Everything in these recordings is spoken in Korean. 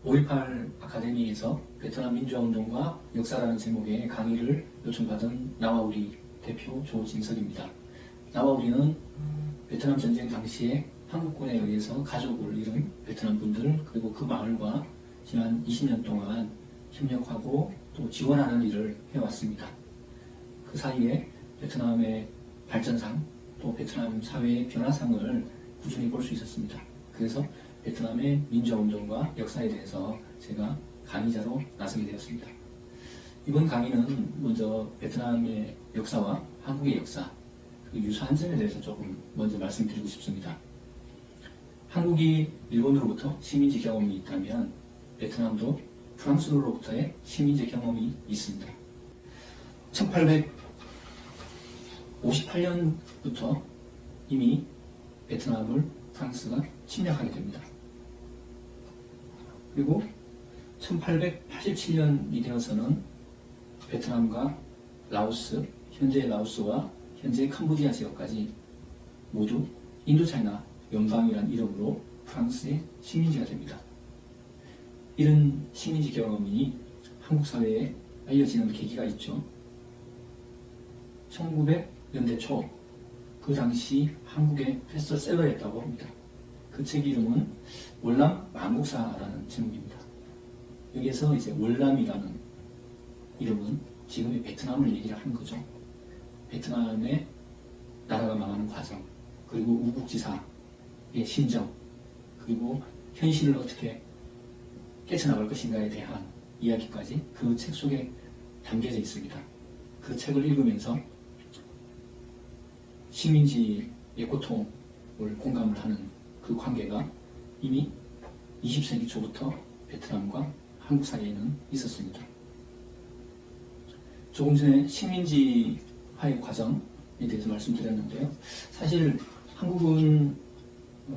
5.18 아카데미에서 베트남 민주화운동과 역사라는 제목의 강의를 요청받은 나와우리 대표 조진석입니다. 나와우리는 베트남 전쟁 당시에 한국군에 의해서 가족을 잃은 베트남 분들 그리고 그 마을과 지난 20년 동안 협력하고 또 지원하는 일을 해왔습니다. 그 사이에 베트남의 발전상 또 베트남 사회의 변화상을 꾸준히 볼 수 있었습니다. 그래서 베트남의 민주화운동과 역사에 대해서 제가 강의자로 나서게 되었습니다. 이번 강의는 먼저 베트남의 역사와 한국의 역사, 그 유사한 점에 대해서 조금 먼저 말씀드리고 싶습니다. 한국이 일본으로부터 식민지 경험이 있다면 베트남도 프랑스로부터의 식민지 경험이 있습니다. 1858년부터 이미 베트남을 프랑스가 침략하게 됩니다. 그리고 1887년이 되어서는 베트남과 라오스, 현재의 라오스와 현재의 캄보디아 지역까지 모두 인도차이나 연방이라는 이름으로 프랑스의 식민지가 됩니다. 이런 식민지 경험이 한국 사회에 알려지는 계기가 있죠. 1900년대 초, 그 당시 한국의 베스트셀러였다고 합니다. 그 책 이름은 월남 망국사라는 제목입니다. 여기에서 이제 월남이라는 이름은 지금의 베트남을 얘기를 하는 거죠. 베트남의 나라가 망하는 과정, 그리고 우국지사의 심정, 그리고 현실을 어떻게 깨쳐나갈 것인가에 대한 이야기까지 그 책 속에 담겨져 있습니다. 그 책을 읽으면서 식민지의 고통을 공감을 하는 그 관계가 이미 20세기 초부터 베트남과 한국 사이에는 있었습니다. 조금 전에 식민지화의 과정에 대해서 말씀드렸는데요. 사실 한국은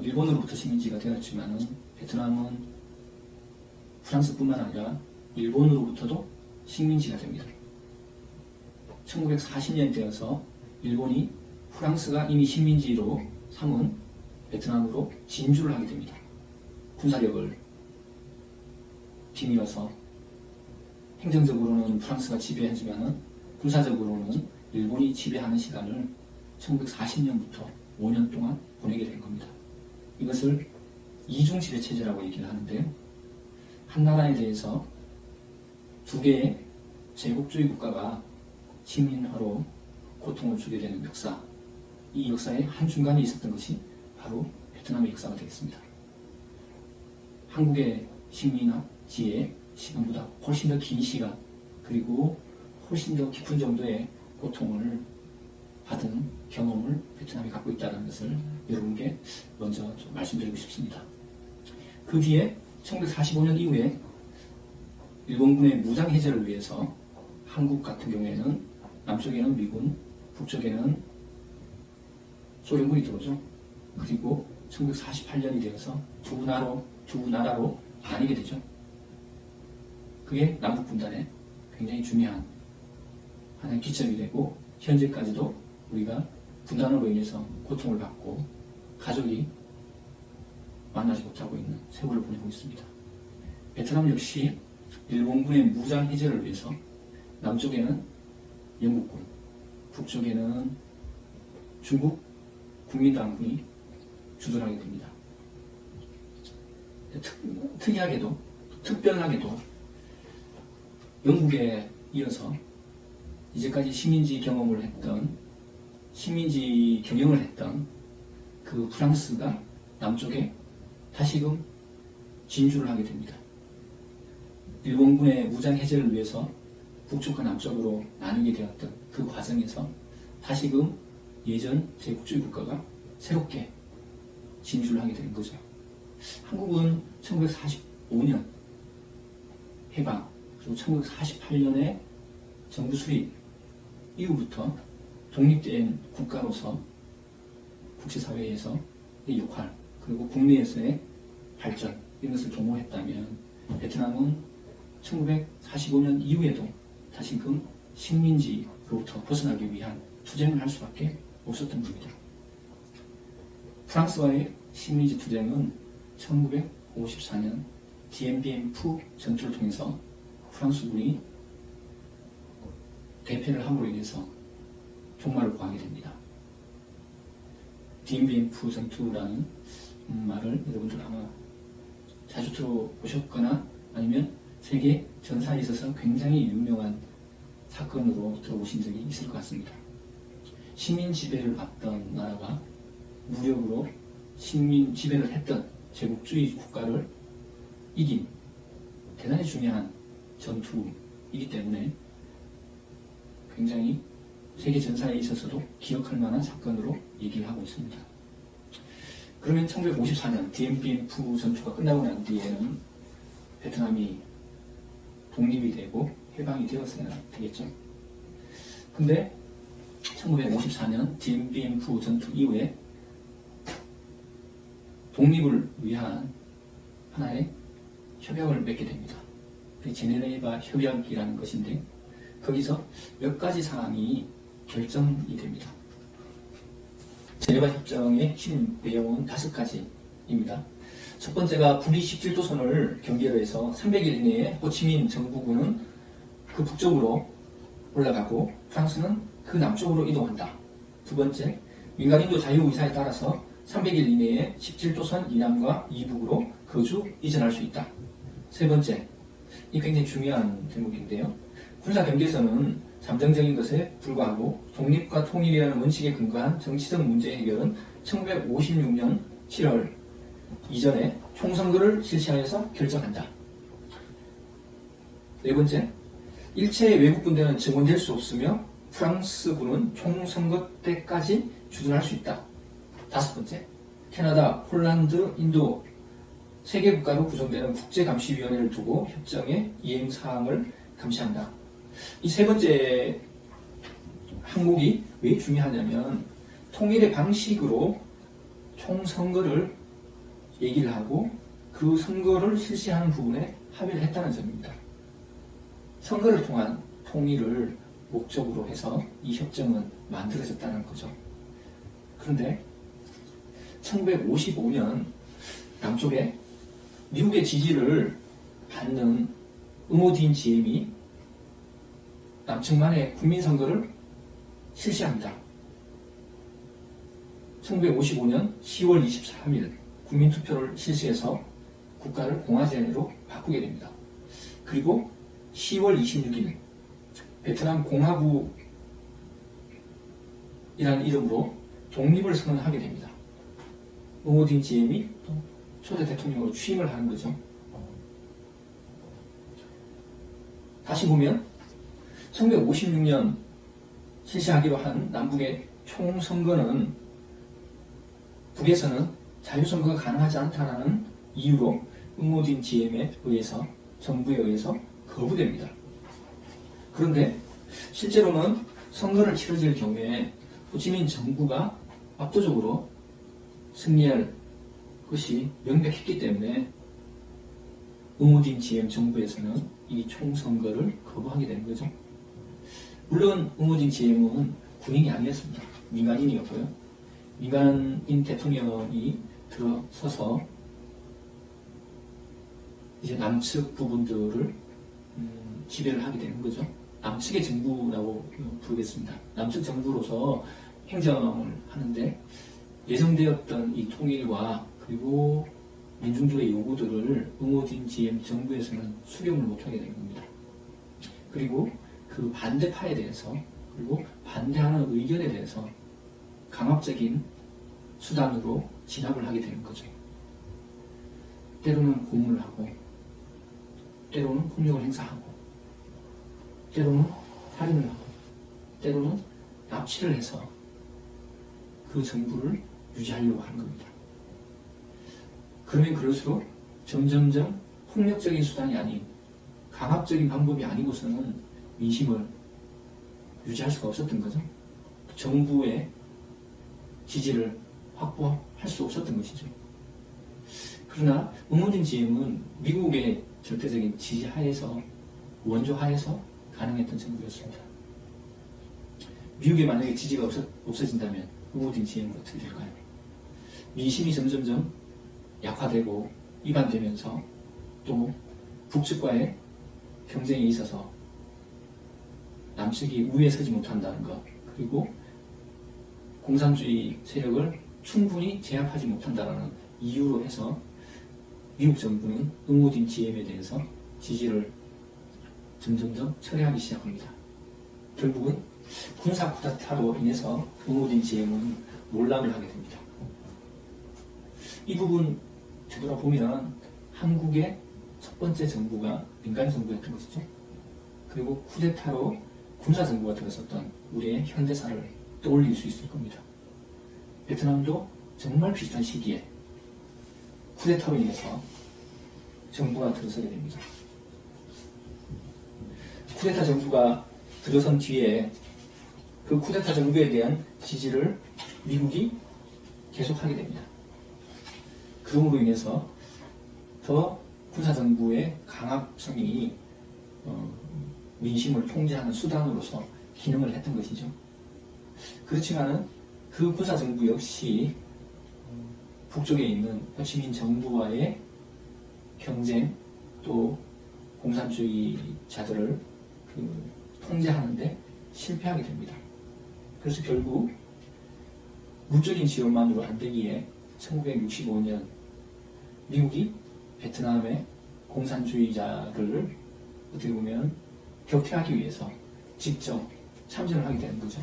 일본으로부터 식민지가 되었지만 베트남은 프랑스뿐만 아니라 일본으로부터도 식민지가 됩니다. 1940년이 되어서 일본이 프랑스가 이미 식민지로 삼은 베트남으로 진주를 하게 됩니다. 군사력을 뒤밀어서 행정적으로는 프랑스가 지배하지만 군사적으로는 일본이 지배하는 시간을 1940년부터 5년 동안 보내게 된 겁니다. 이것을 이중지배 체제라고 얘기를 하는데요. 한 나라에 대해서 두 개의 제국주의 국가가 식민화로 고통을 주게 되는 역사, 이 역사의 한중간에 있었던 것이 바로 베트남의 역사가 되겠습니다. 한국의 식민화지의 시간보다 훨씬 더 긴 시간, 그리고 훨씬 더 깊은 정도의 고통을 받은 경험을 베트남이 갖고 있다는 것을 여러분께 먼저 좀 말씀드리고 싶습니다. 그 뒤에 1945년 이후에 일본군의 무장 해제를 위해서 한국 같은 경우에는 남쪽에는 미군, 북쪽에는 소련군이 들어오죠. 그리고 1948년이 되어서 두 나라로 나뉘게 되죠. 그게 남북분단에 굉장히 중요한 하나의 기점이 되고, 현재까지도 우리가 분단으로 인해서 고통을 받고 가족이 만나지 못하고 있는 세월을 보내고 있습니다. 베트남 역시 일본군의 무장 해제를 위해서 남쪽에는 영국군, 북쪽에는 중국 국민당군이 주둔하게 됩니다. 특이하게도, 특별하게도 영국에 이어서 이제까지 식민지 경영을 했던 그 프랑스가 남쪽에 다시금 진주를 하게 됩니다. 일본군의 무장 해제를 위해서 북쪽과 남쪽으로 나누게 되었던 그 과정에서 다시금 예전 제국주의 국가가 새롭게 진주를 하게 되는 거죠. 한국은 1945년 해방, 그리고 1948년에 정부 수립 이후부터 독립된 국가로서 국제사회에서의 역할, 그리고 국내에서의 발전, 이런 것을 도모했다면 베트남은 1945년 이후에도 다시금 식민지로부터 벗어나기 위한 투쟁을 할 수밖에 없었던 겁니다. 프랑스와의 식민지 투쟁은 1954년 디엠비엠프 전투를 통해서 프랑스군이 대패를 함으로 인해서 종말을 구하게 됩니다. 디엠비엠프 전투라는 말을 여러분들 아마 자주 들어보셨거나 아니면 세계 전사에 있어서 굉장히 유명한 사건으로 들어보신 적이 있을 것 같습니다. 식민 지배를 받던 나라가 무력으로 식민 지배를 했던 제국주의 국가를 이긴 대단히 중요한 전투이기 때문에 굉장히 세계 전사에 있어서도 기억할 만한 사건으로 얘기를 하고 있습니다. 그러면 1954년 디엠비엠프 전투가 끝나고 난 뒤에는 베트남이 독립이 되고 해방이 되었어야 되겠죠. 근데 1954년 디엠비엠프 전투 이후에 독립을 위한 하나의 협약을 맺게 됩니다. 제네바 협약이라는 것인데 거기서 몇 가지 사항이 결정이 됩니다. 제네바 협정의 핵심 내용은 5가지입니다. 첫 번째가 북위 17도선을 경계로 해서 300일 이내에 호치민 정부군은 그 북쪽으로 올라가고 프랑스는 그 남쪽으로 이동한다. 두 번째, 민간인도 자유의사에 따라서 300일 이내에 17도선 이남과 이북으로 거주 이전할 수 있다. 세 번째, 이 굉장히 중요한 대목인데요. 군사 경계선은 잠정적인 것에 불과하고 독립과 통일이라는 원칙에 근거한 정치적 문제 해결은 1956년 7월 이전에 총선거를 실시하여서 결정한다. 네 번째, 일체의 외국 군대는 증원될 수 없으며 프랑스군은 총선거 때까지 주둔할 수 있다. 다섯 번째, 캐나다, 폴란드, 인도 세 개 국가로 구성되는 국제감시위원회를 두고 협정의 이행사항을 감시한다. 이 세 번째 항목이 왜 중요하냐면 통일의 방식으로 총선거를 얘기를 하고 그 선거를 실시하는 부분에 합의를 했다는 점입니다. 선거를 통한 통일을 목적으로 해서 이 협정은 만들어졌다는 거죠. 그런데 1955년 남쪽에 미국의 지지를 받는 응오딘 지엠이 남측만의 국민선거를 실시합니다. 1955년 10월 23일 국민투표를 실시해서 국가를 공화제로 바꾸게 됩니다. 그리고 10월 26일 베트남 공화국이라는 이름으로 독립을 선언하게 됩니다. 응오딘 지엠이 초대 대통령으로 취임을 하는 거죠. 다시 보면 1956년 실시하기로 한 남북의 총선거는 북에서는 자유선거가 가능하지 않다는 이유로 응오딘 지엠에 의해서 정부에 의해서 거부됩니다. 그런데 실제로는 선거를 치러질 경우에 호치민 정부가 압도적으로 승리할 것이 명백했기 때문에 응오딘 지엠 정부에서는 이 총선거를 거부하게 되는 거죠. 물론 응오딘 지엠은 군인이 아니었습니다. 민간인이었고요. 민간인 대통령이 들어서서 이제 남측 부분들을 지배를 하게 되는 거죠. 남측의 정부라고 부르겠습니다. 남측 정부로서 행정을 하는데 예정되었던 이 통일과 그리고 민중들의 요구들을 응오딘 지엠 정부에서는 수렴을 못하게 되는 겁니다. 그리고 그 반대파에 대해서 그리고 반대하는 의견에 대해서 강압적인 수단으로 진압을 하게 되는 거죠. 때로는 고문을 하고 때로는 폭력을 행사하고 때로는 살인을 하고 때로는 납치를 해서 그 정부를 유지하려고 하는 겁니다. 그러면 그럴수록 점점점 폭력적인 수단이 아닌 강압적인 방법이 아니고서는 민심을 유지할 수가 없었던 거죠. 정부의 지지를 확보할 수 없었던 것이죠. 그러나 응오딘 지엠은 미국의 절대적인 지지하에서 원조하에서 가능했던 정부였습니다. 미국에 만약에 지지가 없어진다면 응오딘 지엠은 어떻게 될까요? 민심이 점점점 약화되고 이반되면서 또 북측과의 경쟁에 있어서 남측이 우위에 서지 못한다는 것, 그리고 공산주의 세력을 충분히 제압하지 못한다는 이유로 해서 미국 정부는 응우딘 GM에 대해서 지지를 점점점 철회하기 시작합니다. 결국은 군사 쿠데타로 인해서 응우딘 GM은 몰락을 하게 됩니다. 이 부분 되돌아보면 한국의 첫 번째 정부가 민간 정부였던 것이죠. 그리고 쿠데타로 군사 정부가 들어섰던 우리의 현대사를 떠올릴 수 있을 겁니다. 베트남도 정말 비슷한 시기에 쿠데타로 인해서 정부가 들어서게 됩니다. 쿠데타 정부가 들어선 뒤에 그 쿠데타 정부에 대한 지지를 미국이 계속하게 됩니다. 그럼으로 인해서 더 군사정부의 강압성이 민심을 통제하는 수단으로서 기능을 했던 것이죠. 그렇지만은 그 군사정부 역시 북쪽에 있는 호치민 정부와의 경쟁, 또 공산주의자들을 통제하는데 실패하게 됩니다. 그래서 결국 물적인 지원만으로 안 되기에 1965년 미국이 베트남의 공산주의자들을 어떻게 보면 격퇴하기 위해서 직접 참전을 하게 되는 거죠.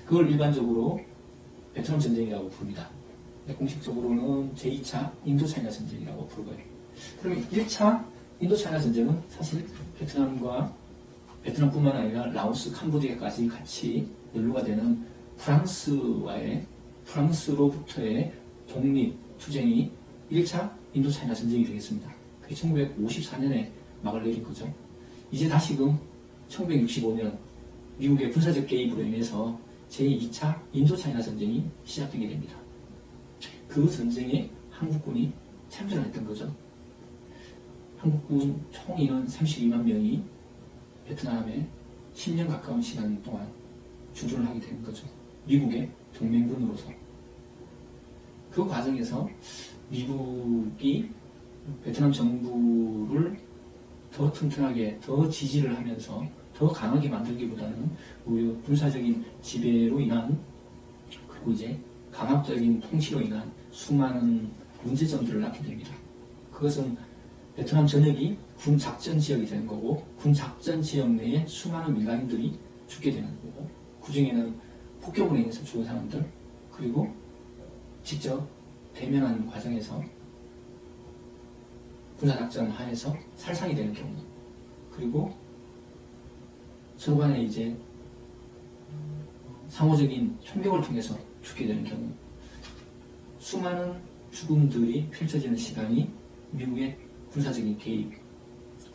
그걸 일반적으로 베트남 전쟁이라고 부릅니다. 공식적으로는 제2차 인도차이나 전쟁이라고 부르고요. 그러면 1차 인도차이나 전쟁은 사실 베트남뿐만 아니라 라오스, 캄보디아까지 같이 연루가 되는 프랑스로부터의 독립투쟁이 1차 인도차이나 전쟁이 되겠습니다. 그게 1954년에 막을 내린 거죠. 이제 다시금 1965년 미국의 군사적 개입으로 인해서 제2차 인도차이나 전쟁이 시작되게 됩니다. 그 전쟁에 한국군이 참전을 했던 거죠. 한국군 총 인원 32만 명이 베트남에 10년 가까운 시간 동안 주둔을 하게 되는 거죠. 미국의 동맹군으로서. 그 과정에서 미국이 베트남 정부를 더 튼튼하게, 더 지지를 하면서 더 강하게 만들기보다는 오히려 군사적인 지배로 인한, 그리고 이제 강압적인 통치로 인한 수많은 문제점들을 낳게 됩니다. 그것은 베트남 전역이 군 작전 지역이 되는 거고, 군 작전 지역 내에 수많은 민간인들이 죽게 되는 거고, 그 중에는 폭격으로 인해서 죽은 사람들, 그리고 직접 대면하는 과정에서 군사작전 하에서 살상이 되는 경우, 그리고 서로 간에 이제 상호적인 총격을 통해서 죽게 되는 경우, 수많은 죽음들이 펼쳐지는 시간이 미국의 군사적인 개입,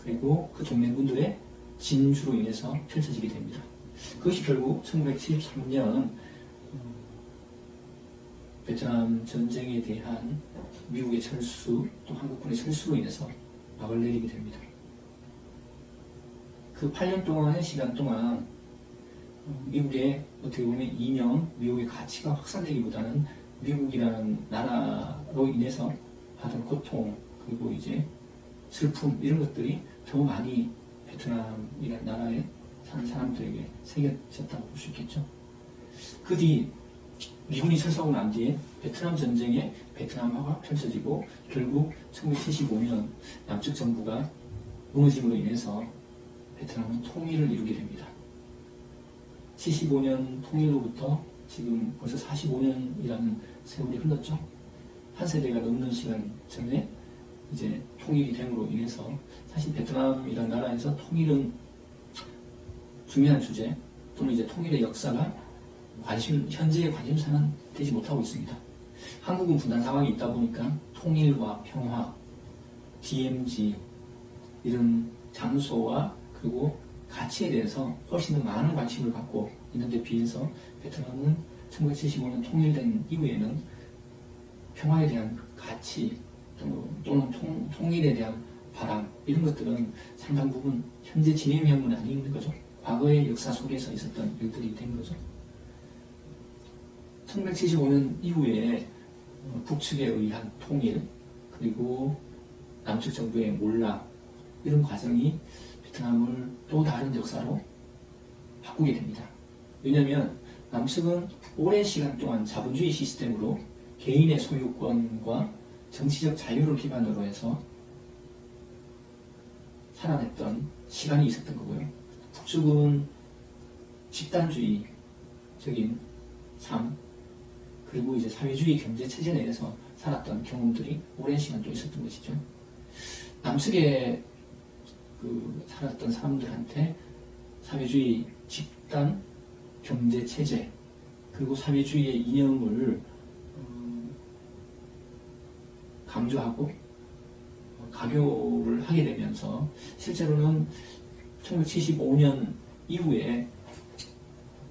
그리고 그 동맹군들의 진주로 인해서 펼쳐지게 됩니다. 그것이 결국 1973년 베트남 전쟁에 대한 미국의 철수, 또 한국군의 철수로 인해서 막을 내리게 됩니다. 그 8년 동안의 시간 동안 미국의 어떻게 보면 이념, 미국의 가치가 확산되기보다는 미국이라는 나라로 인해서 받은 고통, 그리고 이제 슬픔, 이런 것들이 더 많이 베트남이라는 나라에 사는 사람들에게 새겨졌다고 볼 수 있겠죠. 그 뒤 미군이 철수하고 난 뒤에 베트남 전쟁에 베트남화가 펼쳐지고, 결국 1975년 남측 정부가 무너짐으로 인해서 베트남은 통일을 이루게 됩니다. 75년 통일로부터 지금 벌써 45년이라는 세월이 흘렀죠. 한 세대가 넘는 시간 전에 이제 통일이 됨으로 인해서, 사실 베트남이라는 나라에서 통일은 중요한 주제, 또는 이제 통일의 역사가 현재의 관심사는 되지 못하고 있습니다. 한국은 분단 상황이 있다 보니까 통일과 평화, DMZ 이런 장소와 그리고 가치에 대해서 훨씬 더 많은 관심을 갖고 있는데 비해서, 베트남은 1975년 통일된 이후에는 평화에 대한 가치 또는 통일에 대한 바람, 이런 것들은 상당 부분 현재 진행형은 아닌 거죠. 과거의 역사 속에서 있었던 일들이 된 거죠. 1975년 이후에 북측에 의한 통일, 그리고 남측 정부의 몰락, 이런 과정이 베트남을 또 다른 역사로 바꾸게 됩니다. 왜냐하면 남측은 오랜 시간 동안 자본주의 시스템으로 개인의 소유권과 정치적 자유를 기반으로 해서 살아냈던 시간이 있었던 거고요. 북측은 집단주의적인 삶, 그리고 이제 사회주의 경제 체제 내에서 살았던 경험들이 오랜 시간 또 있었던 것이죠. 남측에 살았던 사람들한테 사회주의 집단 경제 체제, 그리고 사회주의의 이념을 강조하고 강요를 하게 되면서 실제로는 1975년 이후에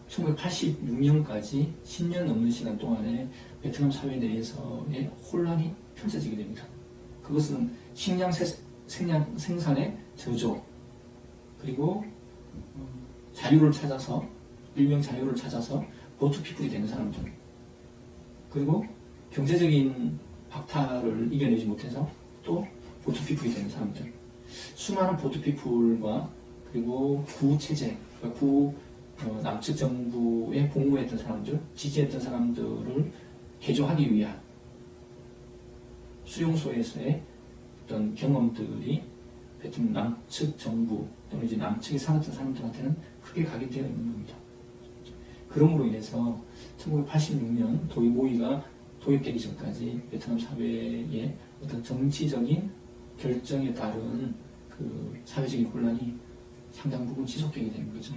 1986년까지 10년 넘는 시간 동안에 베트남 사회 내에서의 혼란이 펼쳐지게 됩니다. 그것은 식량 생산의 저조, 그리고 자유를 찾아서, 일명 자유를 찾아서 보트피플이 되는 사람들, 그리고 경제적인 박탈을 이겨내지 못해서 또 보트피플이 되는 사람들, 수많은 보트피플과 그리고 구체제, 남측 정부에 복무했던 사람들, 지지했던 사람들을 개조하기 위한 수용소에서의 어떤 경험들이 베트남 남측 정부 또는 이제 남측에 살았던 사람들한테는 크게 각인되어 있는 겁니다. 그러므로 인해서 1986년 도이모이가 도입되기 전까지 베트남 사회의 어떤 정치적인 결정에 따른 그 사회적인 혼란이 상당 부분 지속되게 되는 거죠.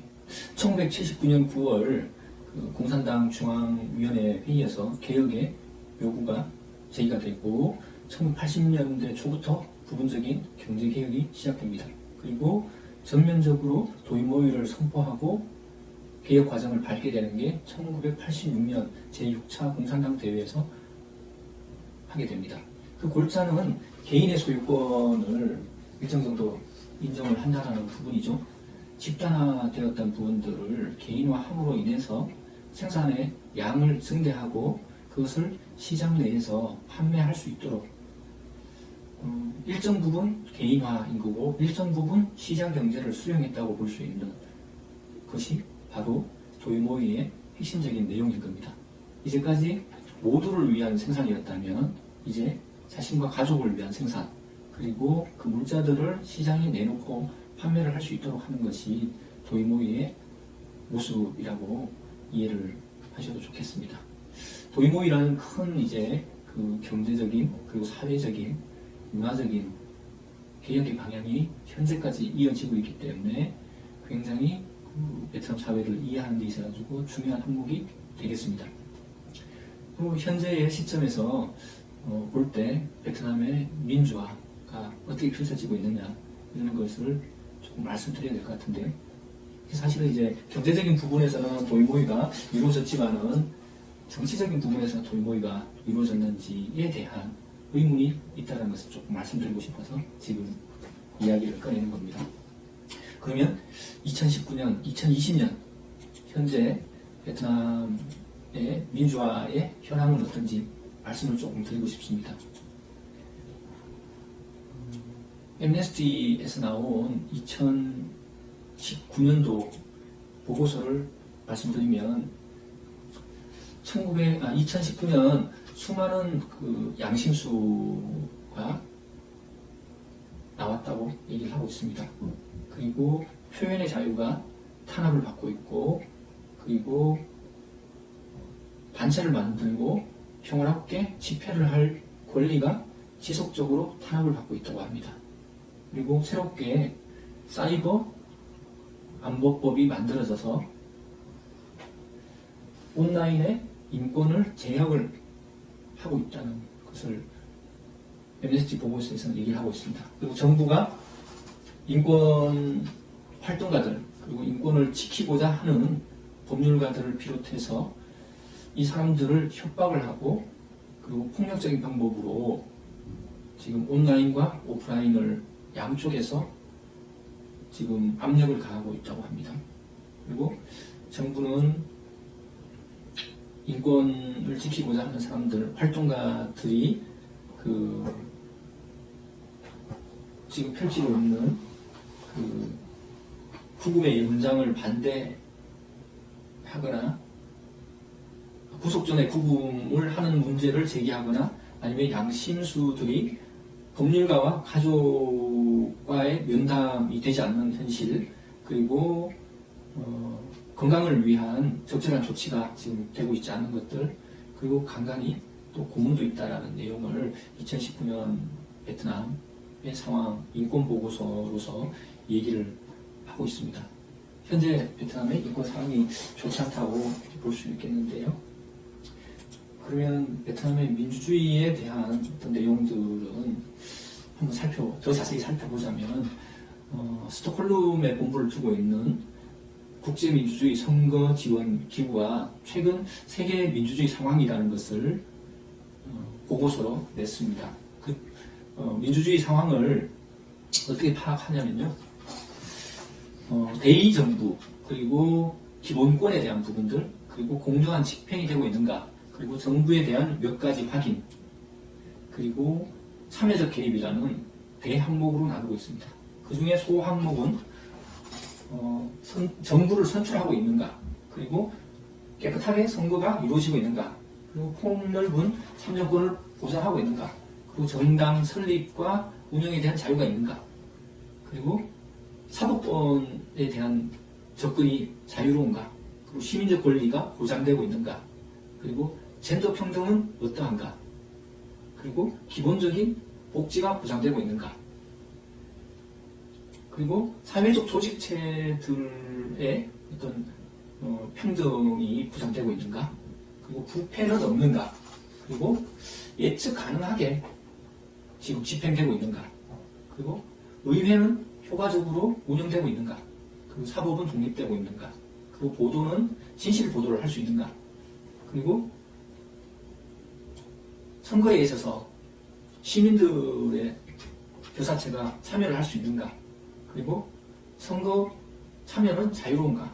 1979년 9월 그 공산당 중앙위원회 회의에서 개혁의 요구가 제기가 되고 1980년대 초부터 부분적인 경제개혁이 시작됩니다. 그리고 전면적으로 도이모이를 선포하고 개혁 과정을 밟게 되는 게 1986년 제6차 공산당 대회에서 하게 됩니다. 그 골자는 개인의 소유권을 일정 정도 인정을 한다는 부분이죠. 집단화되었던 부분들을 개인화함으로 인해서 생산의 양을 증대하고 그것을 시장 내에서 판매할 수 있도록 일정 부분 개인화인 거고 일정 부분 시장 경제를 수용했다고 볼 수 있는 것이 바로 도이모이의 핵심적인 내용인 겁니다. 이제까지 모두를 위한 생산이었다면 이제 자신과 가족을 위한 생산, 그리고 그 물자들을 시장에 내놓고 판매를 할 수 있도록 하는 것이 도이모이의 모습이라고 이해를 하셔도 좋겠습니다. 도이모이라는 큰 이제 그 경제적인 그리고 사회적인 문화적인 개혁의 방향이 현재까지 이어지고 있기 때문에 굉장히 그 베트남 사회를 이해하는 데 있어가지고 중요한 항목이 되겠습니다. 그리고 현재의 시점에서 볼 때 베트남의 민주화가 어떻게 펼쳐지고 있느냐 이런 것을 조금 말씀드려야 될 것 같은데, 사실은 이제 경제적인 부분에서는 도이모이가 이루어졌지만은 정치적인 부분에서는 도이모이가 이루어졌는지에 대한 의문이 있다는 것을 조금 말씀드리고 싶어서 지금 이야기를 꺼내는 겁니다. 그러면 2019년, 2020년 현재 베트남의 민주화의 현황은 어떤지 말씀을 조금 드리고 싶습니다. 엠네스티에서 나온 2019년도 보고서를 말씀드리면 2019년 수많은 그 양심수가 나왔다고 얘기를 하고 있습니다. 그리고 표현의 자유가 탄압을 받고 있고, 그리고 단체를 만들고 평화롭게 집회를 할 권리가 지속적으로 탄압을 받고 있다고 합니다. 그리고 새롭게 사이버 안보법이 만들어져서 온라인의 인권을 제약을 하고 있다는 것을 엠네스티 보고서에서는 얘기를 하고 있습니다. 그리고 정부가 인권 활동가들, 그리고 인권을 지키고자 하는 법률가들을 비롯해서 이 사람들을 협박을 하고, 그리고 폭력적인 방법으로 지금 온라인과 오프라인을 양쪽에서 지금 압력을 가하고 있다고 합니다. 그리고 정부는 인권을 지키고자 하는 사람들, 활동가들이 그 지금 펼치고 있는 그 구금의 연장을 반대하거나 구속 전에 구금을 하는 문제를 제기하거나 아니면 양심수들이 법률가와 가족과의 면담이 되지 않는 현실, 그리고 건강을 위한 적절한 조치가 지금 되고 있지 않은 것들, 그리고 간간히 또 고문도 있다라는 내용을 2019년 베트남의 상황 인권보고서로서 얘기를 하고 있습니다. 현재 베트남의 인권 상황이 좋지 않다고 볼 수 있겠는데요. 그러면 베트남의 민주주의에 대한 어떤 내용들은 한번 더 자세히 살펴보자면, 스톡홀름에 본부를 두고 있는 국제민주주의 선거 지원 기구가 최근 세계 민주주의 상황이라는 것을 보고서로 냈습니다. 민주주의 상황을 어떻게 파악하냐면요, 대의 정부, 그리고 기본권에 대한 부분들, 그리고 공정한 집행이 되고 있는가, 그리고 정부에 대한 몇 가지 확인, 그리고 참여적 개입이라는 대항목으로 나누고 있습니다. 그 중에 소항목은 정부를 선출하고 있는가, 그리고 깨끗하게 선거가 이루어지고 있는가, 그리고 폭넓은 참여권을 보장하고 있는가, 그리고 정당 설립과 운영에 대한 자유가 있는가, 그리고 사법권에 대한 접근이 자유로운가, 그리고 시민적 권리가 보장되고 있는가, 그리고 젠더 평등은 어떠한가, 그리고 기본적인 복지가 보장되고 있는가, 그리고 사회적 조직체들의 어떤 평등이 보장되고 있는가, 그리고 부패는 없는가, 그리고 예측 가능하게 지금 집행되고 있는가, 그리고 의회는 효과적으로 운영되고 있는가, 그리고 사법은 독립되고 있는가, 그리고 보도는 진실 보도를 할 수 있는가, 그리고 선거에 있어서 시민들의 교사체가 참여를 할 수 있는가, 그리고 선거 참여는 자유로운가,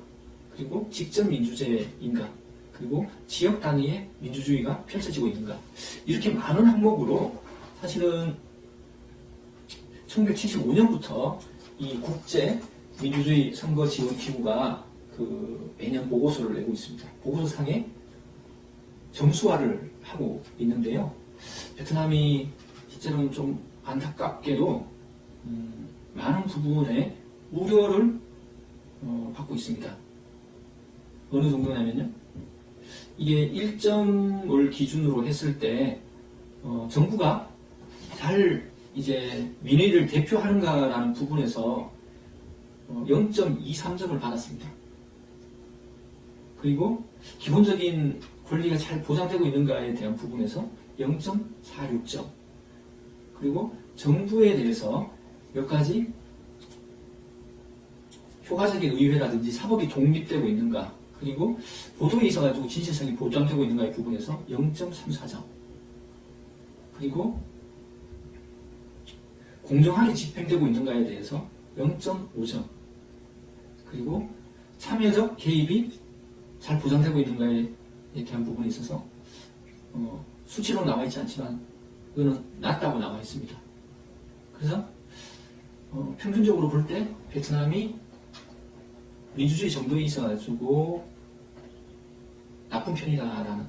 그리고 직접 민주제인가, 그리고 지역 단위의 민주주의가 펼쳐지고 있는가, 이렇게 많은 항목으로 사실은 1975년부터 이 국제 민주주의 선거 지원 기구가 매년 보고서를 내고 있습니다. 보고서상에 점수화를 하고 있는데요. 베트남이 실제로는 좀 안타깝게도 많은 부분에 우려를 받고 있습니다. 어느 정도냐면요, 이게 1점을 기준으로 했을 때 정부가 잘 이제 민의를 대표하는가라는 부분에서 0.23점을 받았습니다. 그리고 기본적인 권리가 잘 보장되고 있는가에 대한 부분에서 0.46점, 그리고 정부에 대해서 몇 가지 효과적인 의회라든지 사법이 독립되고 있는가, 그리고 보도에 있어가지고 진실성이 보장되고 있는가의 부분에서 0.34점, 그리고 공정하게 집행되고 있는가에 대해서 0.5점, 그리고 참여적 개입이 잘 보장되고 있는가에 대한 부분에 있어서 수치로 나와 있지 않지만 그거는 낮다고 나와 있습니다. 그래서 평균적으로 볼 때 베트남이 민주주의 정도에 있어가지고 나쁜 편이다라는,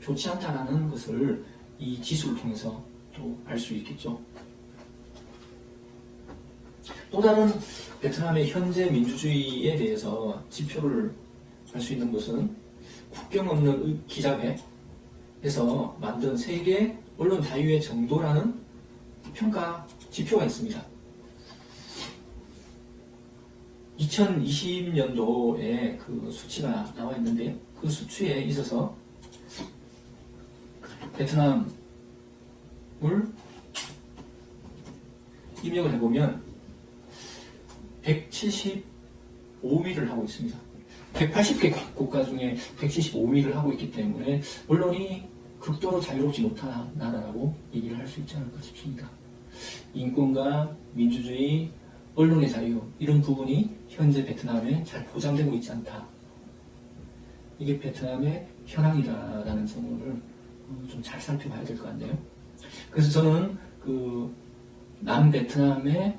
좋지 않다라는 것을 이 지수를 통해서 또 알 수 있겠죠. 또 다른 베트남의 현재 민주주의에 대해서 지표를 알 수 있는 것은 국경 없는 기자회에서 만든 세계 언론 자유의 정도라는 평가 지표가 있습니다. 2020년도에 그 수치가 나와 있는데, 그 수치에 있어서 베트남을 입력을 해보면 175위를 하고 있습니다. 180개 국가 중에 175위를 하고 있기 때문에 언론이 극도로 자유롭지 못한 나라라고 얘기를 할 수 있지 않을까 싶습니다. 인권과 민주주의, 언론의 자유, 이런 부분이 현재 베트남에 잘 보장되고 있지 않다. 이게 베트남의 현황이다라는 점을 좀 잘 살펴봐야 될 것 같네요. 그래서 저는 남베트남의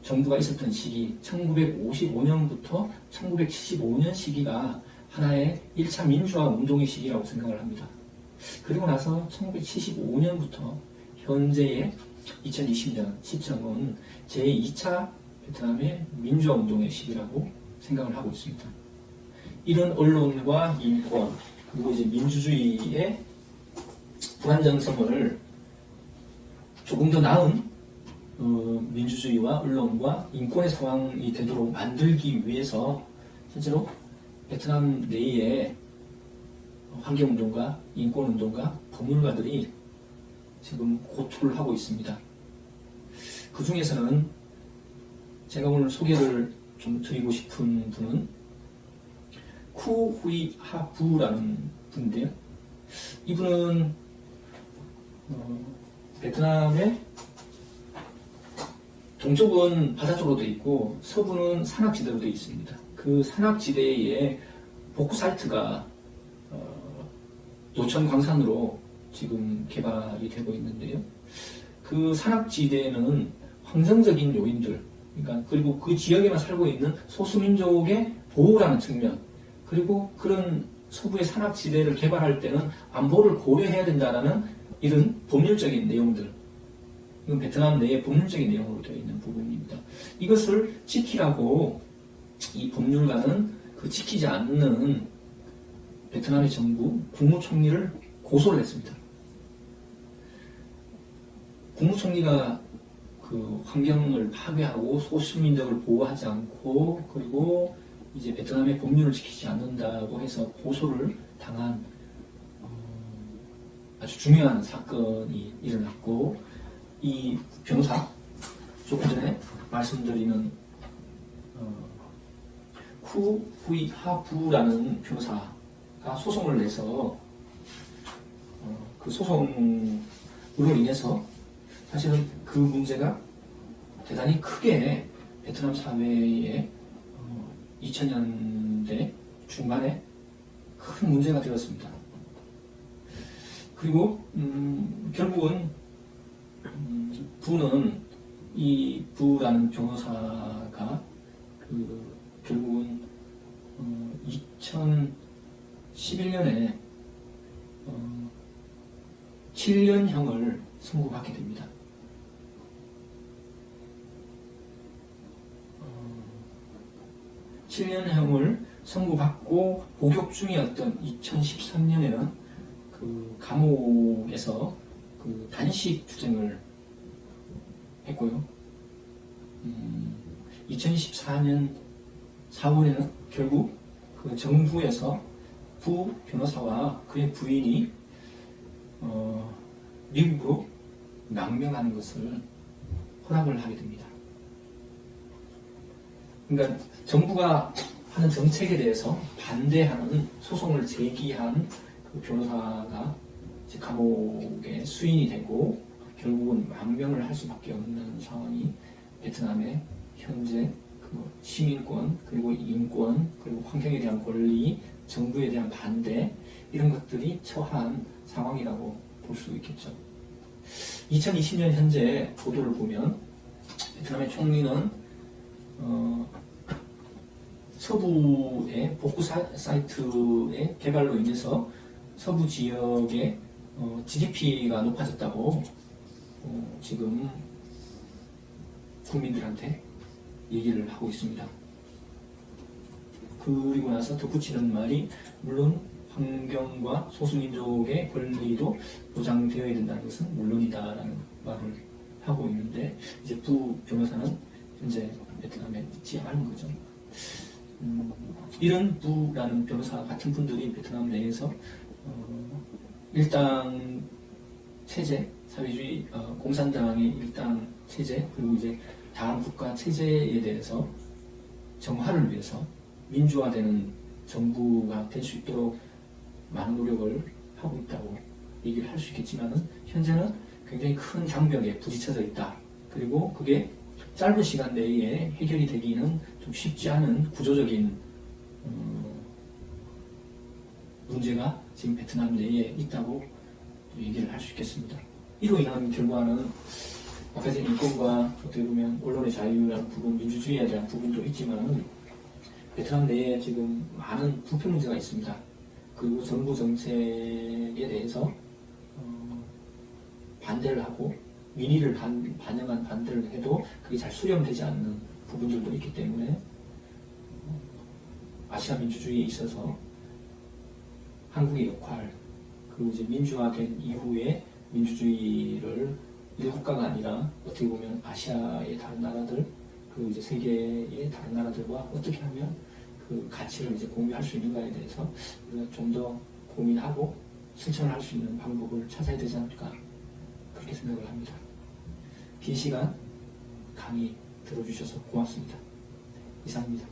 정부가 있었던 시기 1955년부터 1975년 시기가 하나의 1차 민주화 운동의 시기라고 생각을 합니다. 그리고 나서 1975년부터 현재의 2020년 시점은 제2차 베트남의 민주화 운동의 시기라고 생각을 하고 있습니다. 이런 언론과 인권 그리고 이제 민주주의의 불안정성을 조금 더 나은 민주주의와 언론과 인권의 상황이 되도록 만들기 위해서 실제로 베트남 내에 환경운동가, 인권운동가, 법률가들이 지금 고투를 하고 있습니다. 그 중에서는 제가 오늘 소개를 좀 드리고 싶은 분은 쿠 후이 하부라는 분인데요. 이분은 베트남의 동쪽은 바다 쪽으로 되어 있고 서부는 산악지대로 되어 있습니다. 그 산악지대에 복구 사이트가 노천 광산으로 지금 개발이 되고 있는데요. 그 산악지대는 환경적인 요인들, 그러니까 그리고 그 지역에만 살고 있는 소수민족의 보호라는 측면, 그리고 그런 서부의 산악지대를 개발할 때는 안보를 고려해야 된다는 이런 법률적인 내용들, 이건 베트남 내의 법률적인 내용으로 되어 있는 부분입니다. 이것을 지키라고 이 법률가는 그 지키지 않는 베트남의 정부 국무총리를 고소를 했습니다. 국무총리가 그 환경을 파괴하고 소수민족을 보호하지 않고 그리고 이제 베트남의 법률을 지키지 않는다고 해서 고소를 당한 아주 중요한 사건이 일어났고, 이 변호사 조금 전에 말씀드리는 쿠 후이 하부라는 변호사가 소송을 내서 그 소송으로 인해서 사실은 그 문제가 대단히 크게 베트남 사회에 2000년대 중반에 큰 문제가 되었습니다. 그리고 결국은 부는 이 부라는 변호사가 결국은 2011년에 7년형을 선고받게 됩니다. 7년형을 선고받고 복역 중이었던 2013년에는 그 감옥에서 그 단식 투쟁을 했고요. 2014년 4월에는 결국 그 정부에서 부 변호사와 그의 부인이 미국으로 망명하는 것을 허락을 하게 됩니다. 그러니까 정부가 하는 정책에 대해서 반대하는 소송을 제기한 그 변호사가 이제 감옥에 수인이 되고 결국은 망명을 할 수밖에 없는 상황이 베트남의 현재 그 시민권 그리고 인권 그리고 환경에 대한 권리, 정부에 대한 반대 이런 것들이 처한 상황이라고 볼 수 있겠죠. 2020년 현재 보도를 보면 베트남의 총리는 서부의 복구 사이트의 개발로 인해서 서부 지역의 GDP가 높아졌다고 지금 국민들한테 얘기를 하고 있습니다. 그리고 나서 덧붙이는 말이 물론 환경과 소수민족의 권리도 보장되어야 된다는 것은 물론이다라는 말을 하고 있는데 이제 부 변호사는 현재 베트남에 있지 않은 거죠. 이런 부라는 변호사 같은 분들이 베트남 내에서 일당 체제, 사회주의 공산당의 일당 체제 그리고 이제 다음 국가 체제에 대해서 정화를 위해서 민주화되는 정부가 될 수 있도록 많은 노력을 하고 있다고 얘기를 할 수 있겠지만은 현재는 굉장히 큰 장벽에 부딪혀져 있다. 그리고 그게 짧은 시간 내에 해결이 되기는 좀 쉽지 않은 구조적인 문제가 지금 베트남 내에 있다고 얘기를 할 수 있겠습니다. 이로 인한 결과는 아까 전에 인권과 어떻게 보면 언론의 자유라는 부분, 민주주의에 대한 부분도 있지만 베트남 내에 지금 많은 불평 문제가 있습니다. 그리고 정부 정책에 대해서 반대를 하고 민의를 반영한 반대를 해도 그게 잘 수렴되지 않는 부분들도 있기 때문에 아시아 민주주의에 있어서 한국의 역할, 그리고 이제 민주화된 이후에 민주주의를 일국가가 아니라 어떻게 보면 아시아의 다른 나라들, 그리고 이제 세계의 다른 나라들과 어떻게 하면 그 가치를 이제 공유할 수 있는가에 대해서 우리가 좀 더 고민하고 실천을 할 수 있는 방법을 찾아야 되지 않을까, 그렇게 생각을 합니다. 긴 시간 강의 들어주셔서 고맙습니다. 이상입니다.